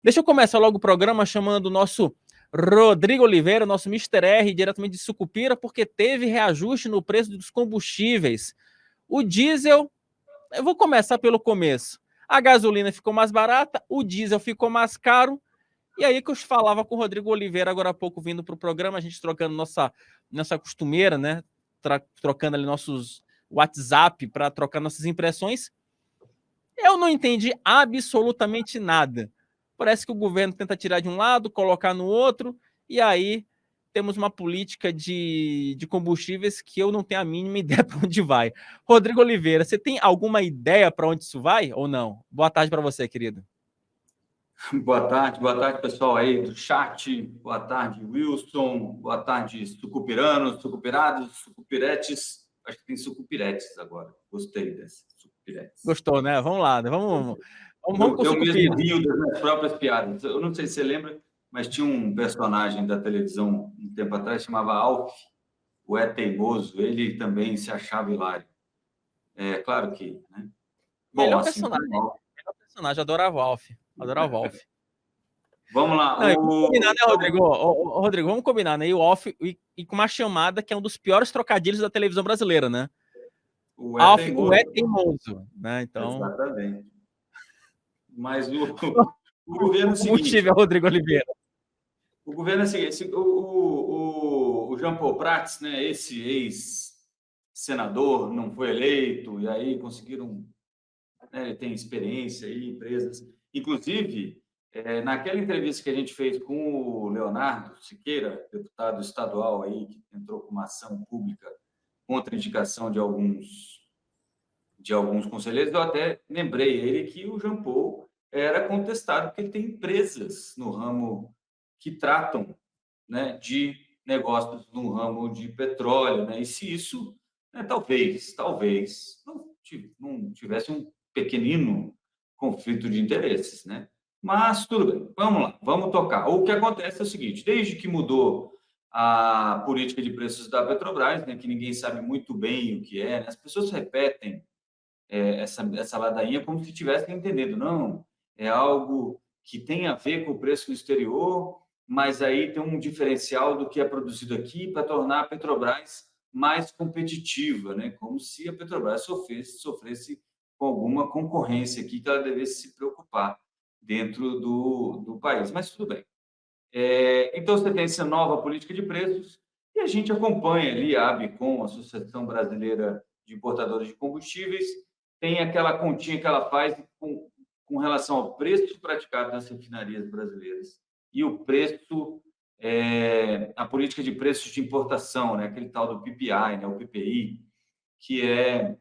Deixa eu começar logo o programa chamando o nosso Rodrigo Oliveira, nosso Mister R, diretamente de Sucupira, porque teve reajuste no preço dos combustíveis. O diesel, eu vou começar pelo começo. A gasolina ficou mais barata, o diesel ficou mais caro. E aí que eu falava com o Rodrigo Oliveira agora há pouco vindo para o programa, a gente trocando nossa costumeira, né? Trocando ali nossos WhatsApp para trocar nossas impressões. Eu não entendi absolutamente nada. Parece que o governo tenta tirar de um lado, colocar no outro, e aí temos uma política de combustíveis que eu não tenho a mínima ideia para onde vai. Rodrigo Oliveira, você tem alguma ideia para onde isso vai ou não? Boa tarde para você, querido. Boa tarde, pessoal aí do chat. Boa tarde, Wilson. Boa tarde, sucupiranos, sucupirados, sucupiretes. Acho que tem sucupiretes agora. Gostei desse, sucupiretes. Gostou, né? Vamos lá, vamos com o Eu mesmo sucupira. rio das minhas próprias piadas. Eu não sei se você lembra, mas tinha um personagem da televisão um tempo atrás, chamava Alf, o É Teimoso. Ele também se achava hilário. É claro que, né? Bom, Melhor assim personagem, como o Alf. adorava o Alf. Adorava o Alf. Vamos lá. Não, vamos combinar, né, Rodrigo? Rodrigo, vamos combinar, né? E o Alf, e com uma chamada que é um dos piores trocadilhos da televisão brasileira, né? O É Alf, o é Teimoso. teimoso, né? Então, Exatamente. Mas o governo é o o motivo é seguinte, o Rodrigo Oliveira. o governo é o seguinte, o Jean Paul Prats, né, esse ex-senador, não foi eleito, e aí conseguiram, né, ele tem experiência aí, empresas. Inclusive, naquela entrevista que a gente fez com o Leonardo Siqueira, deputado estadual aí, que entrou com uma ação pública contra a indicação de alguns conselheiros, eu até lembrei ele que o Jean Paul era contestado porque ele tem empresas no ramo que tratam, né, de negócios no ramo de petróleo, né? E se isso, né, talvez não tivesse um pequenino conflito de interesses, né? Mas tudo bem, vamos lá, vamos tocar. O que acontece é o seguinte: desde que mudou a política de preços da Petrobras, né, que ninguém sabe muito bem o que é, né? As pessoas repetem essa ladainha como se estivessem entendendo. Não, é algo que tem a ver com o preço no exterior, mas aí tem um diferencial do que é produzido aqui para tornar a Petrobras mais competitiva, né? Como se a Petrobras sofresse com alguma concorrência aqui que ela devesse se preocupar dentro do país. Mas tudo bem. Então, você tem essa nova política de preços e a gente acompanha ali a ABICOM, a Associação Brasileira de Importadores de Combustíveis, tem aquela continha que ela faz com relação ao preço praticado nas refinarias brasileiras e o preço, a política de preços de importação, né? Aquele tal do PPI, né? O PPI, que é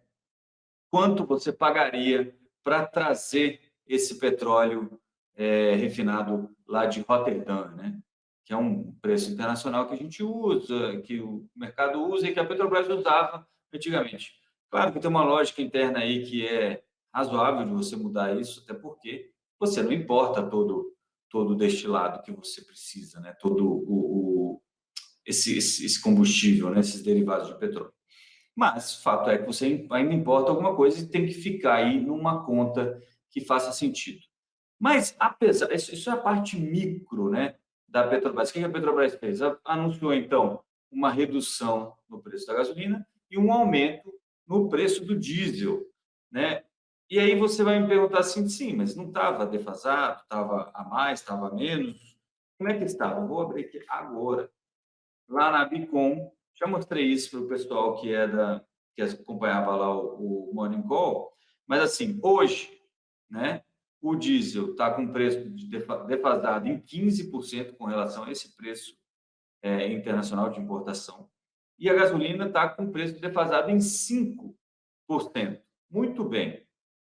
quanto você pagaria para trazer esse petróleo refinado lá de Roterdã, né? Que é um preço internacional que a gente usa, que o mercado usa e que a Petrobras usava antigamente. Claro que tem uma lógica interna aí que é razoável de você mudar isso, até porque você não importa todo o destilado que você precisa, né? Todo esse combustível, né? Esses derivados de petróleo. Mas o fato é que você ainda importa alguma coisa e tem que ficar aí numa conta que faça sentido. Mas, apesar, isso é a parte micro, né, da Petrobras. O que a Petrobras fez? Anunciou, então, uma redução no preço da gasolina e um aumento no preço do diesel, né? E aí você vai me perguntar assim, sim, mas não estava defasado, estava a mais, estava a menos? Como é que estava? Vou abrir aqui agora lá na Bicom. Já mostrei isso para o pessoal que acompanhava lá o Morning Call, mas assim, hoje, né, o diesel está com preço defasado em 15% com relação a esse preço internacional de importação. E a gasolina está com preço defasado em 5%. Muito bem.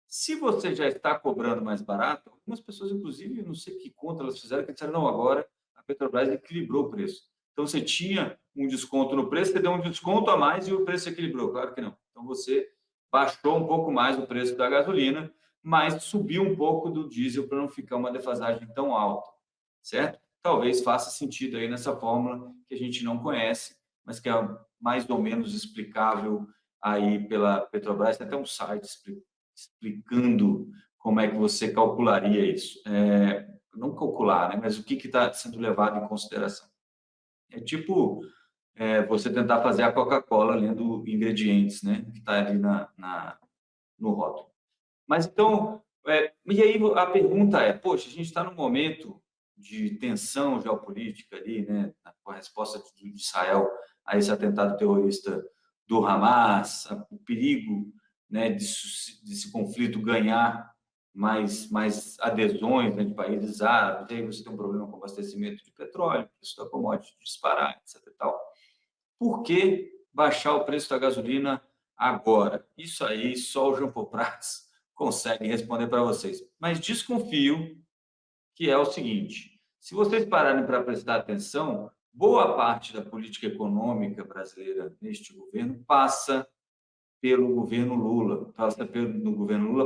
Se você já está cobrando mais barato, algumas pessoas, inclusive, não sei que conta elas fizeram, que disseram, não, agora a Petrobras equilibrou o preço. Então, você tinha um desconto no preço, você deu um desconto a mais e o preço equilibrou. Claro que não. Então, você baixou um pouco mais o preço da gasolina, mas subiu um pouco do diesel para não ficar uma defasagem tão alta, certo? Talvez faça sentido aí nessa fórmula que a gente não conhece, mas que é mais ou menos explicável aí pela Petrobras. Tem até um site explicando como é que você calcularia isso. não calcular, né? Mas o que está sendo levado em consideração. É tipo você tentar fazer a Coca-Cola lendo ingredientes, né? Que está ali no rótulo. Mas então, e aí a pergunta é, poxa, a gente está num momento de tensão geopolítica ali, né? Com a resposta de Israel a esse atentado terrorista do Hamas, o perigo, né, de esse conflito ganhar mais adesões, né, de países árabes, aí você tem um problema com abastecimento de petróleo, preço da commodity disparar, etc. E tal. Por que baixar o preço da gasolina agora? Isso aí só o Jean Paul Prats consegue responder para vocês. Mas desconfio que é o seguinte: se vocês pararem para prestar atenção, boa parte da política econômica brasileira neste governo passa pelo governo Lula,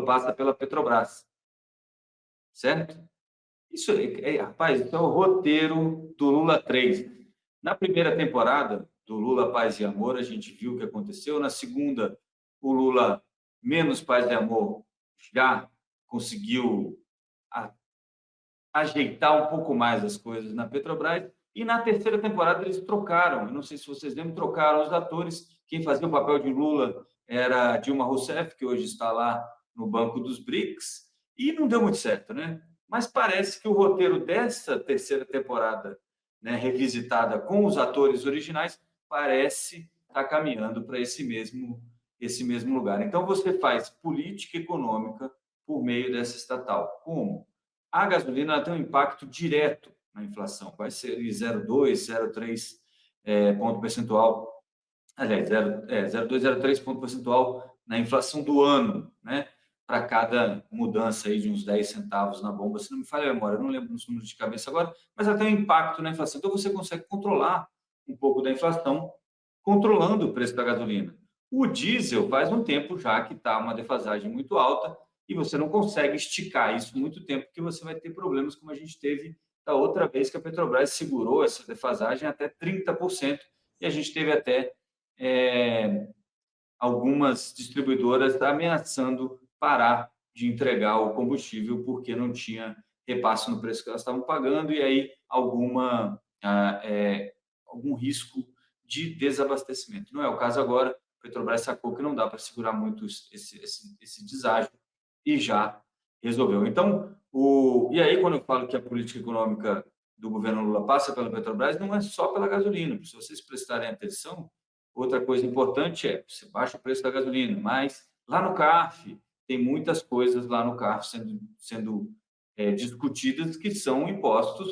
passa pela Petrobras, certo? Isso rapaz, isso é o roteiro do Lula 3. Na primeira temporada do Lula Paz e Amor, a gente viu o que aconteceu. Na segunda, o Lula menos Paz e Amor já conseguiu ajeitar um pouco mais as coisas na Petrobras. E na terceira temporada eles trocaram. Eu não sei se vocês lembram, trocaram os atores. Quem fazia o papel de Lula era Dilma Rousseff, que hoje está lá no banco dos BRICS, e não deu muito certo, né? Mas parece que o roteiro dessa terceira temporada, né, revisitada com os atores originais, parece estar caminhando para esse mesmo lugar. Então você faz política econômica por meio dessa estatal. Como? A gasolina tem um impacto direto na inflação, vai ser 0,2, 0,3 ponto percentual, aliás, 0,2, 0,3 ponto percentual na inflação do ano, né? Para cada mudança aí de uns 10 centavos na bomba, se não me falha a memória, eu não lembro os números de cabeça agora, mas ela tem um impacto na inflação. Então, você consegue controlar um pouco da inflação, controlando o preço da gasolina. O diesel faz um tempo já que está uma defasagem muito alta, e você não consegue esticar isso muito tempo, porque você vai ter problemas como a gente teve da outra vez que a Petrobras segurou essa defasagem até 30%, e a gente teve até algumas distribuidoras ameaçando parar de entregar o combustível porque não tinha repasse no preço que elas estavam pagando, e aí algum risco de desabastecimento. Não é o caso agora, a Petrobras sacou que não dá para segurar muito esse deságio e já resolveu. Então, e aí quando eu falo que a política econômica do governo Lula passa pela Petrobras, não é só pela gasolina. Se vocês prestarem atenção, outra coisa importante é, você baixa o preço da gasolina, mas lá no CARF, tem muitas coisas lá no CARF sendo discutidas que são impostos,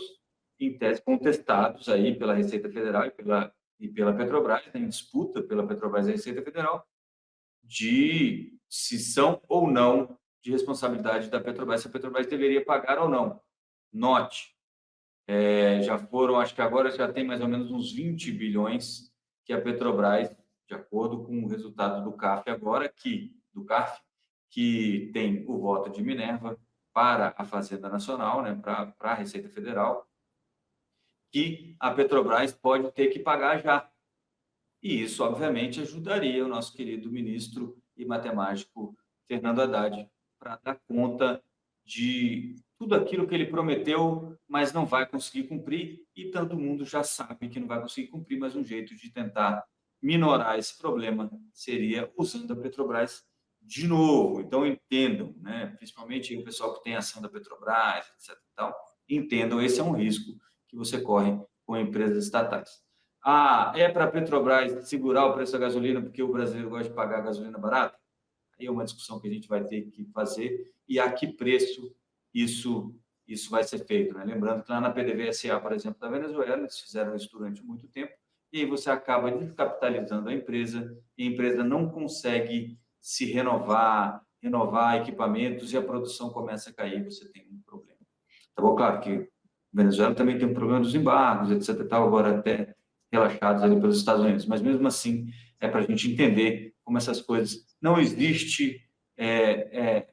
em tese, contestados aí pela Receita Federal e pela Petrobras, em disputa pela Petrobras e a Receita Federal, de se são ou não de responsabilidade da Petrobras, se a Petrobras deveria pagar ou não. Note, já foram, acho que agora já tem mais ou menos uns 20 bilhões que a Petrobras, de acordo com o resultado do CARF agora, que tem o voto de Minerva para a Fazenda Nacional, né, para a Receita Federal, que a Petrobras pode ter que pagar já. E isso, obviamente, ajudaria o nosso querido ministro e matemático Fernando Haddad para dar conta de tudo aquilo que ele prometeu, mas não vai conseguir cumprir, e todo mundo já sabe que não vai conseguir cumprir, mas um jeito de tentar minorar esse problema seria usando a Petrobras de novo. Então, entendam, né? Principalmente o pessoal que tem ação da Petrobras, etc. Então, entendam, esse é um risco que você corre com empresas estatais. É para a Petrobras segurar o preço da gasolina porque o brasileiro gosta de pagar gasolina barata? Aí é uma discussão que a gente vai ter que fazer, e a que preço isso vai ser feito, né? Lembrando que lá na PDVSA, por exemplo, da Venezuela, eles fizeram isso durante muito tempo, e aí você acaba descapitalizando a empresa, e a empresa não consegue se renovar equipamentos, e a produção começa a cair, você tem um problema. Tá bom? Claro que a Venezuela também tem um problema dos embargos, etc. Tal, agora até relaxados ali pelos Estados Unidos, mas mesmo assim é para a gente entender como essas coisas, não existe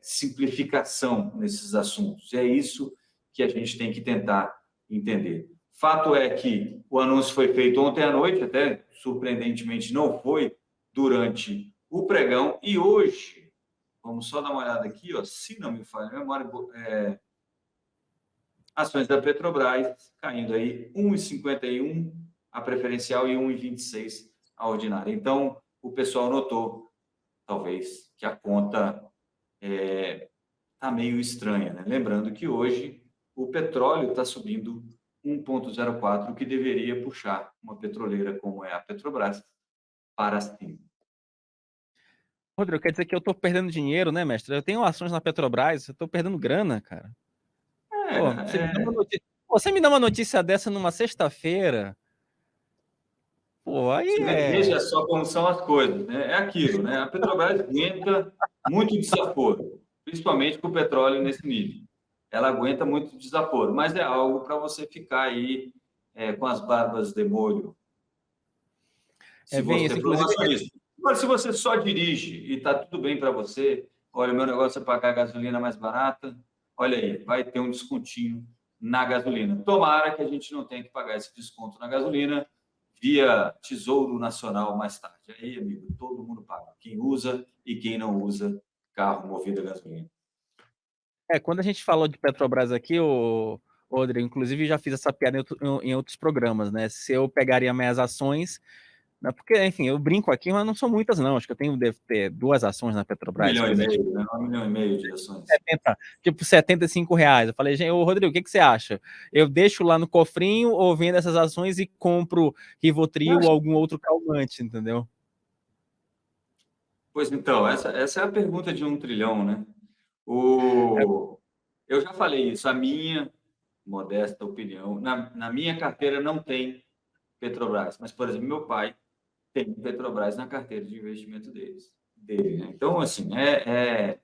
simplificação nesses assuntos, é isso que a gente tem que tentar entender. Fato é que o anúncio foi feito ontem à noite, até surpreendentemente não foi durante o pregão, e hoje, vamos só dar uma olhada aqui, ó, se não me falha a memória, ações da Petrobras caindo aí 1,51 a preferencial e 1,26 a ordinária. Então, o pessoal notou, talvez, que a conta está meio estranha, né? Lembrando que hoje o petróleo está subindo 1,04, o que deveria puxar uma petroleira como é a Petrobras para cima. Rodrigo, quer dizer que eu tô perdendo dinheiro, né, mestre? Eu tenho ações na Petrobras, eu tô perdendo grana, cara. Pô, você me dá uma notícia dessa numa sexta-feira, pô, aí Veja é... só como são as coisas, né? É aquilo, né? A Petrobras aguenta muito desaforo, principalmente com o petróleo nesse nível. Ela aguenta muito desaforo, mas é algo para você ficar aí com as barbas de molho, se É bem você isso. for um Inclusive, acionista. Mas se você só dirige e está tudo bem para você, olha, o meu negócio é pagar gasolina mais barata, olha aí, vai ter um descontinho na gasolina. Tomara que a gente não tenha que pagar esse desconto na gasolina via Tesouro Nacional mais tarde. Aí, amigo, todo mundo paga. Quem usa e quem não usa carro movido a gasolina. quando a gente falou de Petrobras aqui, o Rodrigo, inclusive já fiz essa piada em outros programas, né? Se eu pegaria minhas ações, né? Porque, enfim, eu brinco aqui, mas não são muitas, não. Acho que eu tenho, devo ter 2 ações na Um Petrobras, milhão e coisa de meio, né? 1,5 milhão de ações. 70, tipo R$ 75. Eu falei, gente, ô Rodrigo, o que você acha? Eu deixo lá no cofrinho ou vendo essas ações e compro Rivotril ou algum outro calmante, entendeu? Pois então, essa é a pergunta de 1 trilhão, né? É, Eu já falei isso, a minha modesta opinião, na minha carteira não tem Petrobras, mas, por exemplo, meu pai tem Petrobras na carteira de investimento dele, né? Então, assim, é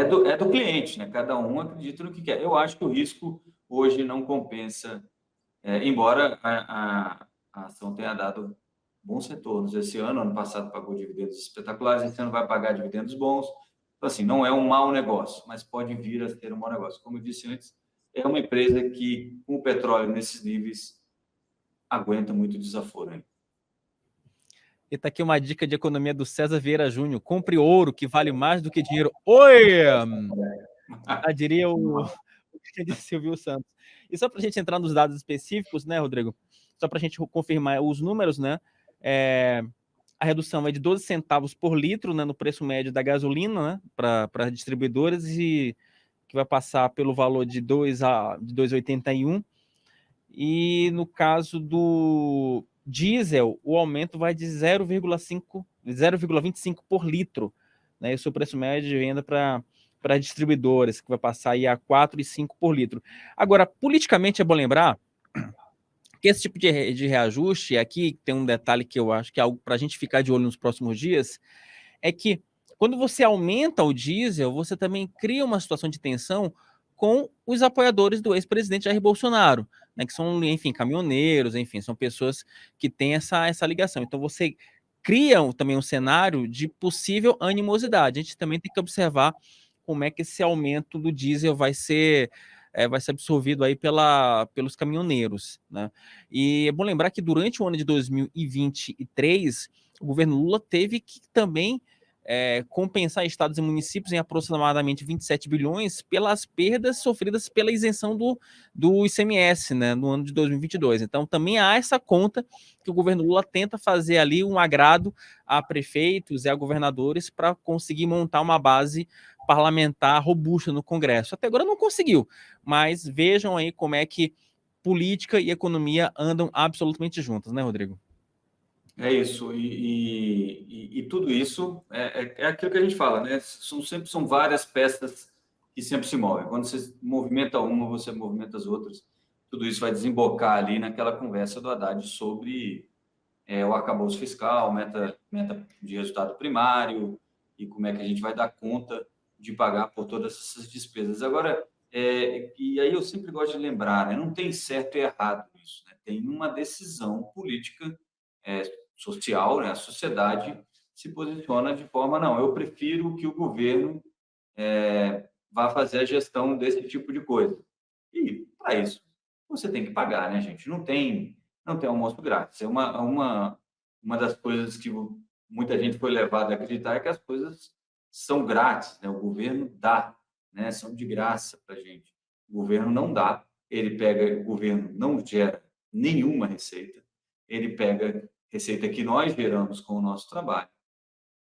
do cliente, né? Cada um acredita no que quer. Eu acho que o risco hoje não compensa, embora a ação tenha dado bons retornos. Esse ano passado pagou dividendos espetaculares, esse ano vai pagar dividendos bons. Então, assim, não é um mau negócio, mas pode vir a ser um mau negócio. Como eu disse antes, é uma empresa que, com o petróleo nesses níveis, aguenta muito desaforo, hein? e tá aqui uma dica de economia do César Vieira Júnior. Compre ouro, que vale mais do que dinheiro. Oi! Já diria o que disse Silvio Santos. E só para a gente entrar nos dados específicos, né, Rodrigo? Só para a gente confirmar os números, né? A redução é de 12 centavos por litro, né, no preço médio da gasolina, né, para distribuidores, e que vai passar pelo valor de 2,81. E no caso do diesel, o aumento vai de 0,25 por litro, né? Esse é o preço médio de venda para distribuidores, que vai passar aí a 4,5 por litro. Agora, politicamente é bom lembrar que esse tipo de reajuste, aqui tem um detalhe que eu acho que é algo para a gente ficar de olho nos próximos dias, é que quando você aumenta o diesel, você também cria uma situação de tensão com os apoiadores do ex-presidente Jair Bolsonaro, né, que são, enfim, caminhoneiros, enfim, são pessoas que têm essa ligação. Então você cria também um cenário de possível animosidade. A gente também tem que observar como é que esse aumento do diesel vai ser absorvido aí pelos caminhoneiros, né? E é bom lembrar que durante o ano de 2023, o governo Lula teve que também compensar estados e municípios em aproximadamente 27 bilhões pelas perdas sofridas pela isenção do ICMS, né, no ano de 2022. Então, também há essa conta que o governo Lula tenta fazer ali um agrado a prefeitos e a governadores para conseguir montar uma base parlamentar robusta no Congresso. Até agora não conseguiu, mas vejam aí como é que política e economia andam absolutamente juntas, né, Rodrigo? É isso, e tudo isso é aquilo que a gente fala, né? São várias peças que sempre se movem. Quando você movimenta uma, você movimenta as outras. Tudo isso vai desembocar ali naquela conversa do Haddad sobre o arcabouço fiscal, meta de resultado primário e como é que a gente vai dar conta de pagar por todas essas despesas. Agora, e aí eu sempre gosto de lembrar, né? Não tem certo e errado isso, né? Tem uma decisão política é, social, né? A sociedade se posiciona de forma, não, eu prefiro que o governo vá fazer a gestão desse tipo de coisa. E, para isso, você tem que pagar, né, gente? Não tem almoço grátis. Uma das coisas que muita gente foi levada a acreditar é que as coisas são grátis, né? O governo dá, né? São de graça para a gente. O governo não dá, o governo não gera nenhuma receita, ele pega receita que nós geramos com o nosso trabalho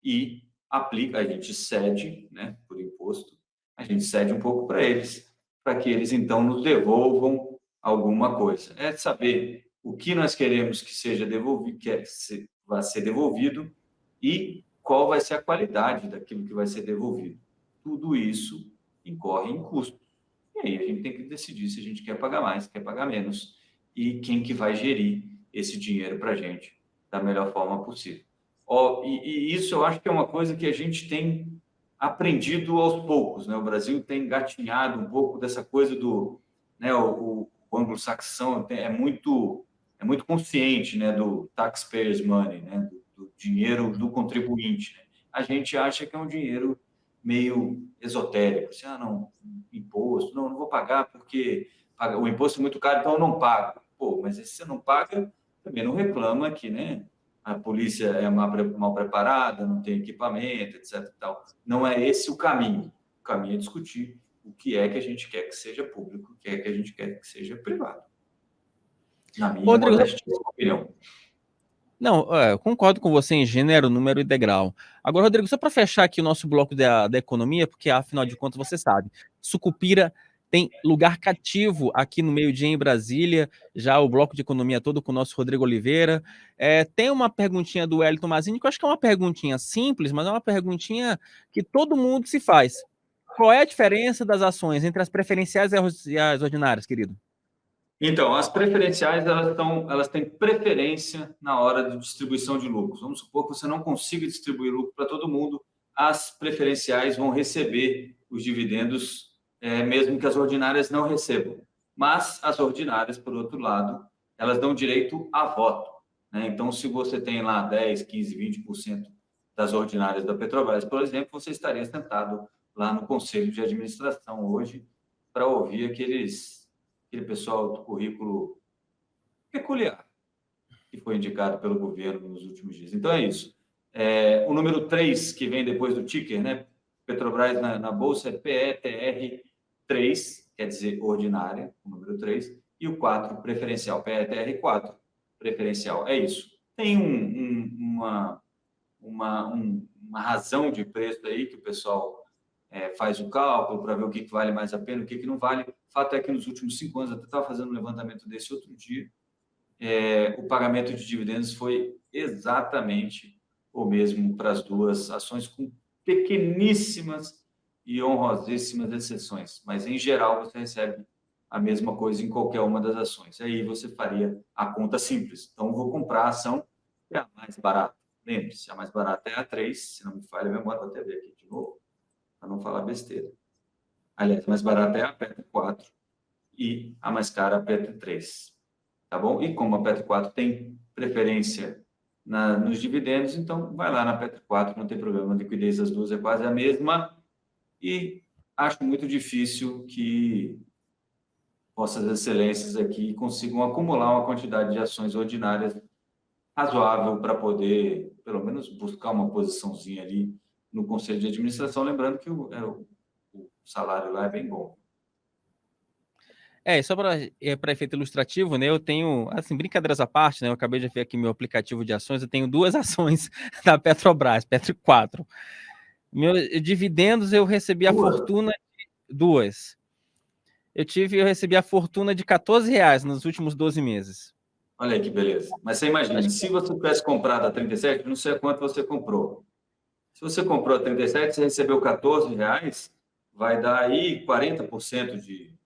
e aplica, a gente cede, né, por imposto, a gente cede um pouco para eles, para que eles então nos devolvam alguma coisa. É saber o que nós queremos que seja devolvido, vai ser devolvido e qual vai ser a qualidade daquilo que vai ser devolvido. Tudo isso incorre em custo. E aí a gente tem que decidir se a gente quer pagar mais, quer pagar menos e quem que vai gerir esse dinheiro para a gente da melhor forma possível. E isso eu acho que é uma coisa que a gente tem aprendido aos poucos, né? O Brasil tem engatinhado um pouco dessa coisa do, né? O anglo-saxão é muito consciente, né? Do taxpayers money, né? Do dinheiro do contribuinte. Né? A gente acha que é um dinheiro meio esotérico, assim, não, imposto, não vou pagar porque o imposto é muito caro, então eu não pago. Pô, mas se você não paga, também não reclama que, né? A polícia é mal preparada, não tem equipamento, etc. Tal. Não é esse o caminho. O caminho é discutir o que é que a gente quer que seja público, o que é que a gente quer que seja privado. Na minha Rodrigo, modestíssima opinião. não, eu concordo com você em gênero, número e degrau. Agora, Rodrigo, só para fechar aqui o nosso bloco da economia, porque afinal de contas você sabe, Sucupira tem lugar cativo aqui no meio-dia em Brasília, já o bloco de economia todo com o nosso Rodrigo Oliveira. Tem uma perguntinha do Wellington Mazini, que eu acho que é uma perguntinha simples, mas é uma perguntinha que todo mundo se faz. Qual é a diferença das ações entre as preferenciais e as ordinárias, querido? Então, as preferenciais elas têm preferência na hora de distribuição de lucros. Vamos supor que você não consiga distribuir lucro para todo mundo, as preferenciais vão receber os dividendos, mesmo que as ordinárias não recebam. Mas as ordinárias, por outro lado, elas dão direito a voto. Né? Então, se você tem lá 10, 15, 20% das ordinárias da Petrobras, por exemplo, você estaria sentado lá no conselho de administração hoje para ouvir aquele pessoal do currículo peculiar que foi indicado pelo governo nos últimos dias. Então, é isso. O número 3, que vem depois do ticker, né? Petrobras na Bolsa é PETR3, quer dizer, ordinária, o número 3, e o 4, preferencial, PETR4, preferencial. É isso. Tem uma razão de preço aí que o pessoal faz o cálculo para ver o que vale mais a pena, o que não vale. O fato é que nos últimos 5 anos, até estava fazendo um levantamento desse outro dia, o pagamento de dividendos foi exatamente o mesmo para as duas ações, com pequeníssimas e honrosíssimas exceções. Mas, em geral, você recebe a mesma coisa em qualquer uma das ações. Aí você faria a conta simples. Então, vou comprar a ação que é a mais barata. Lembre-se, a mais barata é a 3, se não me falha a memória, vou até ver aqui de novo, para não falar besteira. Aliás, a mais barata é a Petro 4 e a mais cara a Petro 3. Tá bom? E como a Petro 4 tem preferência nos dividendos, então vai lá na Petro 4, não tem problema, a liquidez das duas é quase a mesma e acho muito difícil que Vossas Excelências aqui consigam acumular uma quantidade de ações ordinárias razoável para poder, pelo menos, buscar uma posiçãozinha ali no Conselho de Administração, lembrando que o salário lá é bem bom. Só para efeito ilustrativo, né? Eu tenho, assim, brincadeiras à parte, né? Eu acabei de ver aqui meu aplicativo de ações, eu tenho 2 ações da Petrobras, Petro 4. Meus dividendos eu recebi a fortuna de 2. Eu recebi a fortuna de R$ 14 nos últimos 12 meses. Olha aí que beleza. Mas você imagina, se você tivesse comprado a 37, não sei quanto você comprou. Se você comprou a 37, você recebeu R$ 14, vai dar aí 40%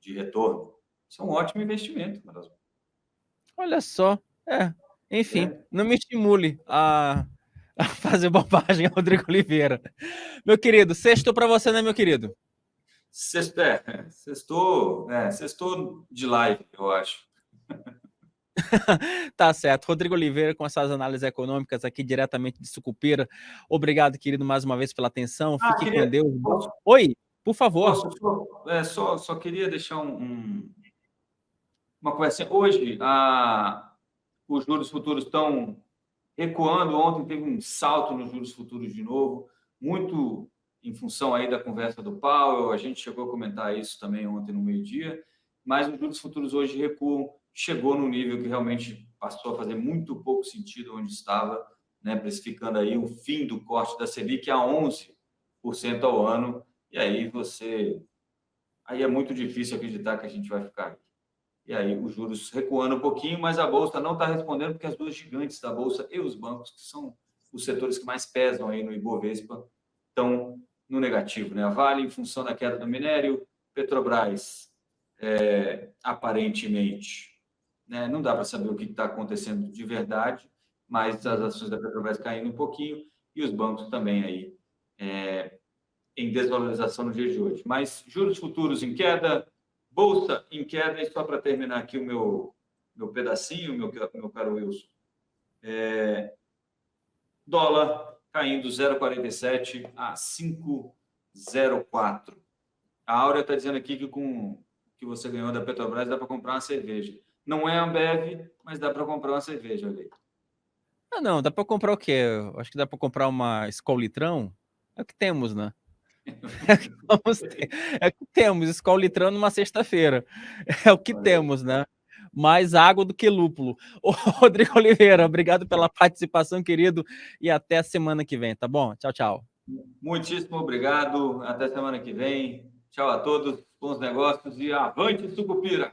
de retorno. Isso é um ótimo investimento, Marasmo. Olha só. Enfim, não me estimule a fazer bobagem, Rodrigo Oliveira. Meu querido, sextou para você, né, meu querido? Sextou de live, eu acho. Tá certo. Rodrigo Oliveira com essas análises econômicas aqui diretamente de Sucupira. Obrigado, querido, mais uma vez pela atenção. Fique com Deus. Oi, por favor. Só queria deixar uma conversa. Hoje, os juros futuros estão recuando. Ontem teve um salto nos juros futuros de novo, muito em função aí da conversa do Powell, a gente chegou a comentar isso também ontem no meio-dia, mas os juros futuros hoje recuam, chegou no nível que realmente passou a fazer muito pouco sentido onde estava, né, precificando aí o fim do corte da Selic a 11% ao ano, e aí é muito difícil acreditar que a gente vai ficar aqui. E aí os juros recuando um pouquinho, mas a Bolsa não está respondendo, porque as duas gigantes da Bolsa e os bancos, que são os setores que mais pesam aí no Ibovespa, estão no negativo, né? A Vale, em função da queda do minério, Petrobras, aparentemente, né? Não dá para saber o que está acontecendo de verdade, mas as ações da Petrobras caindo um pouquinho e os bancos também aí em desvalorização no dia de hoje. Mas juros futuros em queda, Bolsa em queda, e só para terminar aqui o meu pedacinho, meu caro Wilson, dólar caindo 0,47 a 5,04. A Áurea está dizendo aqui que com o que você ganhou da Petrobras dá para comprar uma cerveja. Não é Ambev, mas dá para comprar uma cerveja, olha aí. Ah, não, dá para comprar o quê? Eu acho que dá para comprar uma Skol Litrão. É o que temos, né? É o que temos, Skol Litrão numa sexta-feira. É o que temos, né? Mais água do que lúpulo. Ô, Rodrigo Oliveira, obrigado pela participação, querido, e até a semana que vem, tá bom? Tchau, tchau. Muitíssimo obrigado. Até semana que vem. Tchau a todos, bons negócios e avante, Sucupira!